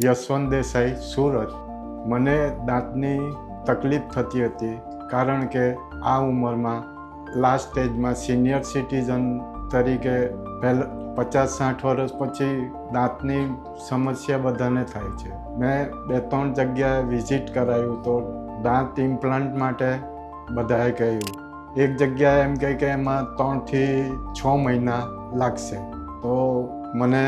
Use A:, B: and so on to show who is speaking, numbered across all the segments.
A: યશવંત દેસાઈ, સુરત. મને દાંતની તકલીફ થતી હતી કારણ કે આ ઉંમરમાં લાસ્ટ સ્ટેજમાં સિનિયર સિટીઝન તરીકે પહેલાં 50-60 વર્ષ પછી દાંતની સમસ્યા બધાને થાય છે. મેં 2-3 જગ્યાએ વિઝિટ કરાયું તો દાંત ઇમ્પ્લાન્ટ માટે બધાએ કહ્યું. એક જગ્યાએ એમ કહે કે એમાં 3 થી 6 મહિના લાગશે. તો મને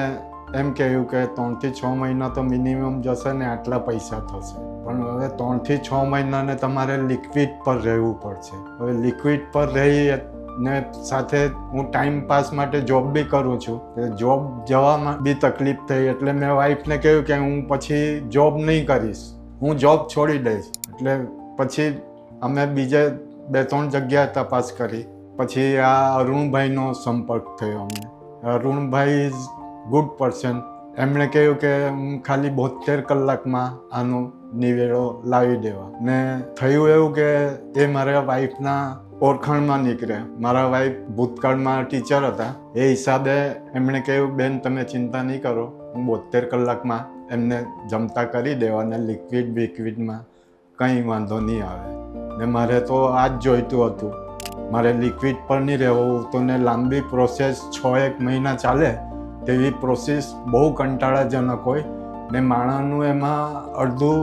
A: એમ કહ્યું કે 3 થી 6 મહિના તો મિનિમમ જશે ને આટલા પૈસા થશે. પણ હવે 3 થી 6 મહિનાને તમારે લિક્વિડ પર રહેવું પડશે. હવે લિક્વિડ પર રહી ને સાથે હું ટાઈમ પાસ માટે જોબ બી કરું છું. જોબ જવામાં બી તકલીફ થઈ એટલે મેં વાઈફને કહ્યું કે હું પછી જોબ નહીં કરીશ, હું જોબ છોડી દઈશ. એટલે પછી અમે બીજે 2-3 જગ્યાએ તપાસ કરી. પછી આ અરુણભાઈનો સંપર્ક થયો અમને. Arunbhai is good person. એમણે કહ્યું કે હું ખાલી 72 કલાકમાં આનો નિવેડો લાવી દેવા. ને થયું એવું કે એ મારા વાઈફના ઓળખાણમાં નીકળ્યા. મારા વાઈફ ભૂતકાળમાં ટીચર હતા. એ હિસાબે એમણે કહ્યું બેન તમે ચિંતા નહીં કરો, હું 72 કલાકમાં એમને જમતા કરી દેવા ને લિક્વિડમાં કંઈ વાંધો નહીં આવે. ને મારે તો આ જ જોઈતું હતું. મારે લિક્વિડ પર નહીં રહેવું તો ને લાંબી પ્રોસેસ 6-1 મહિના ચાલે તેવી પ્રોસેસ બહુ કંટાળાજનક હોય ને માણસનું એમાં અડધું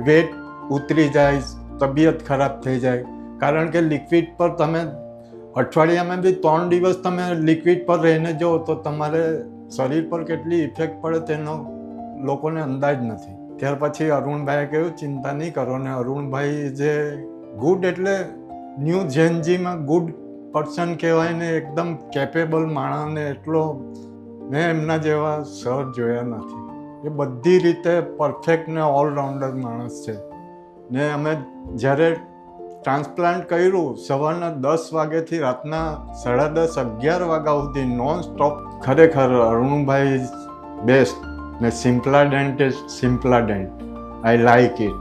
A: વેટ ઉતરી જાય, તબિયત ખરાબ થઈ જાય. કારણ કે લિક્વિડ પર તમે અઠવાડિયામાં બી 3 દિવસ તમે લિક્વિડ પર રહીને જુઓ તો તમારે શરીર પર કેટલી ઇફેક્ટ પડે તેનો લોકોને અંદાજ નથી. ત્યાર પછી અરુણભાઈએ કહ્યું ચિંતા નહીં કરો. ને અરુણભાઈ જે ગુડ એટલે ન્યૂ જેનજીમાં ગુડ પર્સન કહેવાય ને એકદમ કેપેબલ માણસને એટલો મેં એમના જેવા સર જોયા નથી. એ બધી રીતે પરફેક્ટ ને ઓલરાઉન્ડર માણસ છે. ને અમે જ્યારે ટ્રાન્સપ્લાન્ટ કર્યું સવારના 10 વાગ્યાથી રાતના 10:30-11 વાગ્યા સુધી નોન સ્ટોપ. ખરેખર અરુણભાઈ બેસ્ટ. ને Simpla dent is Simpla dent. I like it.